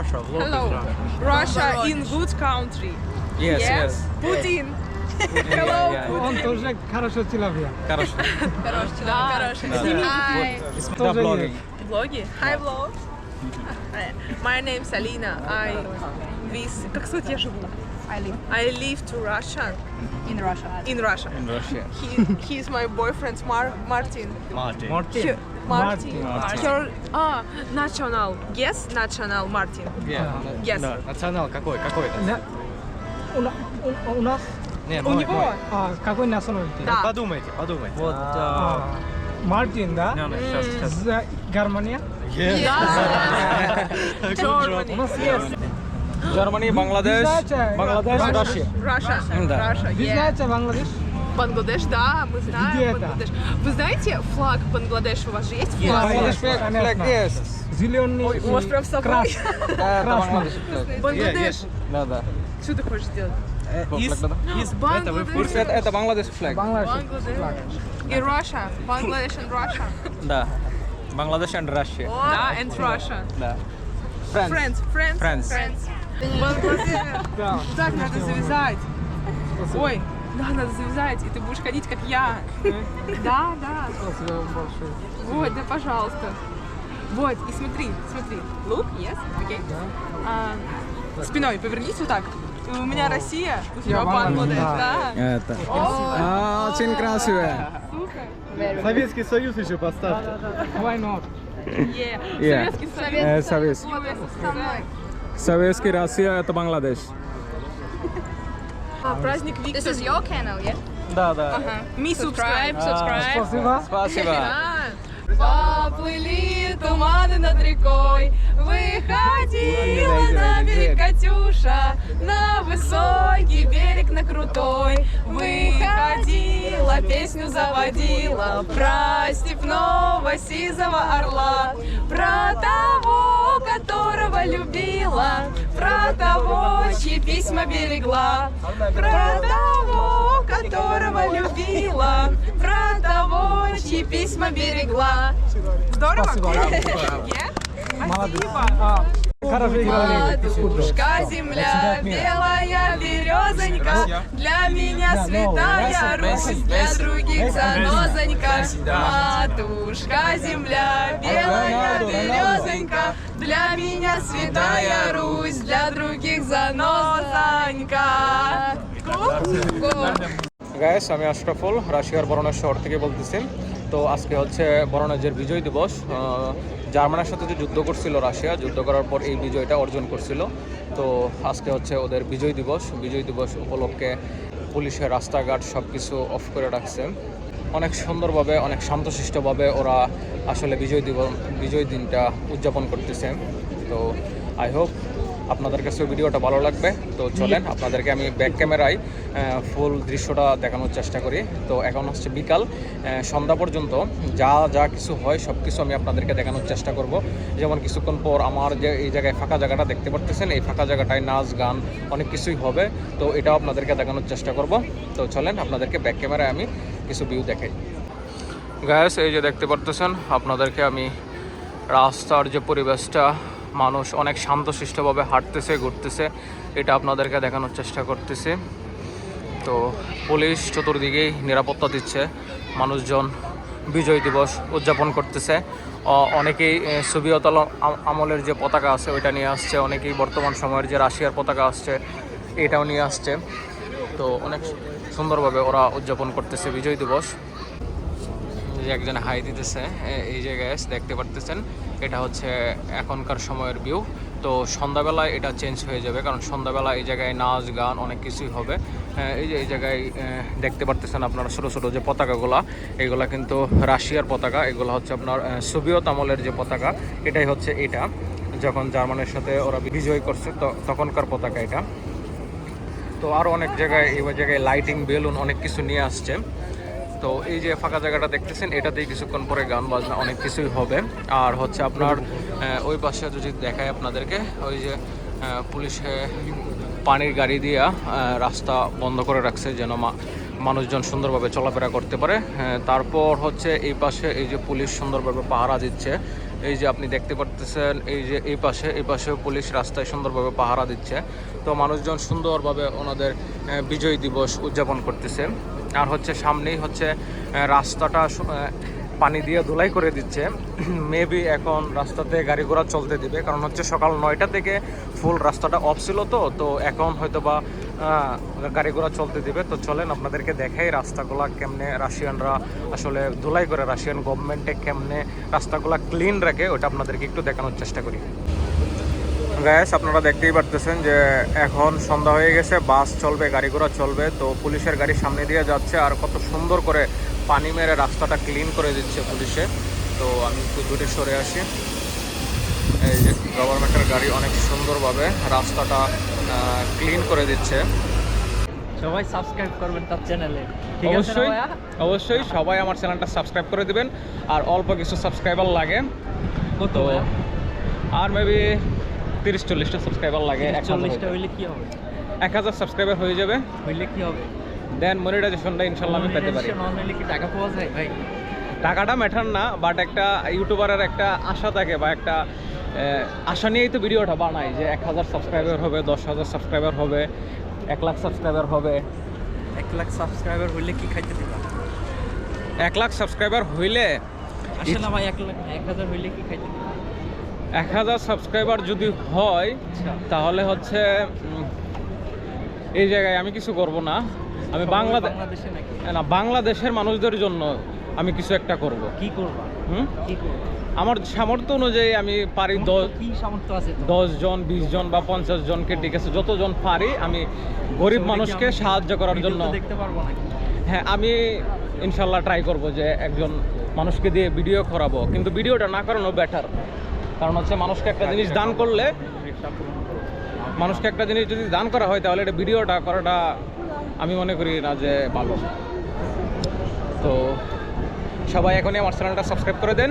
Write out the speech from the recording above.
Russia. Vlog Hello. is Russia in good country. Yes. Putin. Hello. Он тоже хорошо Телавия. Хорошо. Да. Hi. Да, блогинг. Блоги. Hi, vlog. My name is Alina. Как сказать, я живу? I live to Russia. In Russia. In Russia. In Russia. He is my boyfriend Martin. Martin. He- Martin. Martin. Her, national. Yes, national Martin. Yeah. Yes. Да, национал какой? Какой-то. У нас Нет, У мой, него? мой. какой националитет? Да. Подумайте. Вот. Мартин, да? Сейчас. Из Германии. Germany. У нас есть. Германия, Бангладеш, Бангладеш, Россия. Russia. Да. Russia. Вы Yeah. знаете Бангладеш? Бангладеш, да, мы Где знаем это? Бангладеш. Вы знаете флаг Бангладеша? У вас же есть флаг? Бангладеш флаг есть. Зеленый Ой, у вас прям с собой. Это Бангладеш флаг. Бангладеш. Да. Что ты хочешь сделать? Бангладеш. Это Бангладеш флаг. Бангладеш. Бангладеш. И Russia. Бангладеш and Russia. Да. Бангладеш and Russia. Да, and Russia. Да. Friends. Бангладеш. Да. Так надо завязать. Ой, да, надо завязать, и ты будешь ходить, как я. Да. Спасибо вам большое. Вот, да, пожалуйста. Вот, и смотри. Look, yes, окей. Спиной повернись вот так. И у меня Россия, у тебя Бангладеш, да. Это. Очень красивая. Советский Союз еще поставьте. Why not? Советский Союз. Советский. Со Советский Россия это Бангладеш. Праздник This Виктора. is your channel, yeah? Да. Me subscribe. Спасибо. Спасибо. Поплыли туманы над рекой, выходила на берег Катюша, на высокий берег, на крутой. Выходила, песню заводила про степного сизого орла, про того, которого любила, про того, чьи письма берегла, про того, которого любила, про того, чьи письма берегла. Здорово? Спасибо. Молодец. Хорошо играли. Матушка, земля, белая березонька, для меня святая Русь, для других занозонька. Матушка, земля, белая березонька, для меня святая Русь, для других занозонька. Guys আমি আশরাফুল রাশিয়ার বরণের শহর থেকে বলতেছি। তো আজকে হচ্ছে বরণের বিজয় দিবস। জার্মানির সাথে যে যুদ্ধ করছিল রাশিয়া, যুদ্ধ করার পর এই বিজয়টা অর্জন করছিল। তো আজকে হচ্ছে ওদের বিজয় দিবস উপলক্ষে পুলিশের রাস্তাঘাট সব কিছু অফ করে রাখছে। অনেক সুন্দরভাবে, অনেক শান্তশিষ্টভাবে ওরা আসলে বিজয় দিনটা উদযাপন করতেছে। তো আই হোপ আপনাদের কাছে ভিডিওটা ভালো লাগবে। তো চলেন আপনাদেরকে আমি ব্যাক ক্যামেরায় ফুল দৃশ্যটা দেখানোর চেষ্টা করি। তো এখন হচ্ছে বিকাল, সন্ধ্যা পর্যন্ত যা কিছু হয় সব কিছু আমি আপনাদেরকে দেখানোর চেষ্টা করব। যেমন কিছুক্ষণ পর আমার যে এই জায়গায় ফাঁকা জায়গাটা দেখতে পারতেছেন, এই ফাঁকা জায়গাটায় নাচ গান অনেক কিছুই হবে। তো এটাও আপনাদেরকে দেখানোর চেষ্টা করব। তো চলেন আপনাদেরকে ব্যাক ক্যামেরায় আমি কিছু ভিউ দেখাই। গাইস, এই যে দেখতে পারতেছেন আপনাদেরকে আমি রাস্তার যে পরিবেশটা, মানুষ অনেক শান্তশিষ্টভাবে হাঁটতেছে, ঘুরতেছে, এটা আপনাদেরকে দেখানোর চেষ্টা করতেছি। তো পুলিশ চতুর্দিকেই নিরাপত্তা দিচ্ছে, মানুষজন বিজয় দিবস উদযাপন করতেছে। অনেকেই সোভিয়েত আমলের যে পতাকা আছে ওইটা নিয়ে আসছে, অনেকেই বর্তমান সময়ের যে রাশিয়ার পতাকা আসছে এটাও নিয়ে আসছে। তো অনেক সুন্দরভাবে ওরা উদযাপন করতেছে বিজয় দিবস। যে একজন হাই দিতেছে এই জায়গায় দেখতে পারতেছেন, এটা হচ্ছে এখনকার সময়ের ভিউ। তো সন্ধ্যাবেলায় এটা চেঞ্জ হয়ে যাবে, কারণ সন্ধ্যাবেলা এই জায়গায় নাচ গান অনেক কিছুই হবে। এই জায়গায় দেখতে পারতেছেন আপনারা ছোটো ছোটো যে পতাকাগুলা, এগুলা কিন্তু রাশিয়ার পতাকা, এগুলো হচ্ছে আপনার সোভিয়েত আমলের যে পতাকা, এটাই হচ্ছে এটা যখন জার্মানির সাথে ওরা বিজয় করছে তখনকার পতাকা এটা। তো আরও অনেক জায়গায় এই জায়গায় লাইটিং, বেলুন অনেক কিছু নিয়ে আসছে। তো এই যে ফাঁকা জায়গাটা দেখতেছেন, এটাতেই কিছুক্ষণ পরে গান বাজনা অনেক কিছুই হবে। আর হচ্ছে আপনার ওই পাশে যদি দেখায় আপনাদেরকে, ওই যে পুলিশে পানির গাড়ি দিয়ে রাস্তা বন্ধ করে রাখছে যেন মানুষজন সুন্দরভাবে চলাফেরা করতে পারে। তারপর হচ্ছে এই পাশে এই যে পুলিশ সুন্দরভাবে পাহারা দিচ্ছে এই যে আপনি দেখতে পারতেছেন, এই যে এই পাশেও পুলিশ রাস্তায় সুন্দরভাবে পাহারা দিচ্ছে। তো মানুষজন সুন্দরভাবে ওনাদের বিজয় দিবস উদযাপন করতেছে। আর হচ্ছে সামনেই হচ্ছে রাস্তাটা পানি দিয়ে ধুলাই করে দিচ্ছে। মেবি এখন রাস্তাতে গাড়ি ঘোড়া চলতে দিবে, কারণ হচ্ছে সকাল 9টা থেকে ফুল রাস্তাটা অফ ছিল। তো এখন হয়তো বা গাড়ি ঘোড়া চলতে দিবে। তো চলেন আপনাদেরকে দেখাই রাস্তাগুলা কেমনে রাশিয়ানরা আসলে ধুলাই করে, রাশিয়ান গভর্নমেন্টে কেমনে রাস্তাগুলা ক্লিন রাখে, ওটা আপনাদেরকে একটু দেখানোর চেষ্টা করি। গাইস, আপনারা দেখতেই পারতেছেন যে এখন সন্ধ্যা হয়ে গেছে, বাস চলবে, গাড়ি ঘোড়া চলবে। তো পুলিশের গাড়ি সামনে দিয়ে যাচ্ছে আর কত সুন্দর করে পানি মেরে রাস্তাটা ক্লিন করে দিচ্ছে পুলিশে। তো আমি একটু দূরে সরে আসি। এই যে গভর্নমেন্টের গাড়ি অনেক সুন্দরভাবে রাস্তাটা ক্লিন করে দিচ্ছে। সবাই সাবস্ক্রাইব করবেন তার চ্যানেলে, ঠিক আছে না ভাইয়া? অবশ্যই সবাই আমার চ্যানেলটা সাবস্ক্রাইব করে দিবেন। আর অল্প কিছু সাবস্ক্রাইবার লাগে, কত তো ভাইয়া? আর মেবি 30-40টা সাবস্ক্রাইবার লাগে। 40টা হইলে কি হবে? 1000 সাবস্ক্রাইবার হয়ে যাবে, হইলে কি হবে? দেন মনিটাইজেশনটা ইনশাল্লাহ আমি পেতে পারি। Monetization on হইলে কি টাকা পাওয়া যায় ভাই? টাকাটা ম্যাটার না, বাট একটা ইউটিউবারের একটা আশা থাকে বা একটা আশা নিয়েই তো ভিডিওটা বানাই যে 1000 সাবস্ক্রাইবার হবে, 10,000 সাবস্ক্রাইবার হবে, 1 লাখ সাবস্ক্রাইবার হবে। 1 লাখ সাবস্ক্রাইবার হইলে কি খাইতে দিবা? 1 লাখ সাবস্ক্রাইবার হইলে আসে না ভাই, 1 লাখ 1000 হইলে কি খাইতে দিবা? 1000 সাবস্ক্রাইবার যদি হয় আচ্ছা, তাহলে হচ্ছে এই জায়গায় আমি কিছু করব না। আমি বাংলাদেশে নাকি? না, বাংলাদেশের মানুষদের জন্য আমি কিছু একটা করব। কি করবা? কি করবা? আমার সামর্থ্য অনুযায়ী আমি পারি কি সামর্থ্য আছে? 10 জন, 20 জন বা 50 জনকে, ঠিক আছে, যতজন পারি আমি গরিব মানুষকে সাহায্য করার জন্য। দেখতে পারবো নাকি? হ্যাঁ, আমি ইনশাল্লাহ ট্রাই করব যে একজন মানুষকে দিয়ে ভিডিও করাবো, কিন্তু ভিডিওটা না করানো বেটার। কারণ হচ্ছে মানুষকে একটা জিনিস দান করলে, মানুষকে একটা জিনিস যদি দান করা হয় তাহলে এটা ভিডিওটা করাটা আমি মনে করি না যে ভালো। তো সবাই এখনই আমার চ্যানেলটা সাবস্ক্রাইব করে দেন।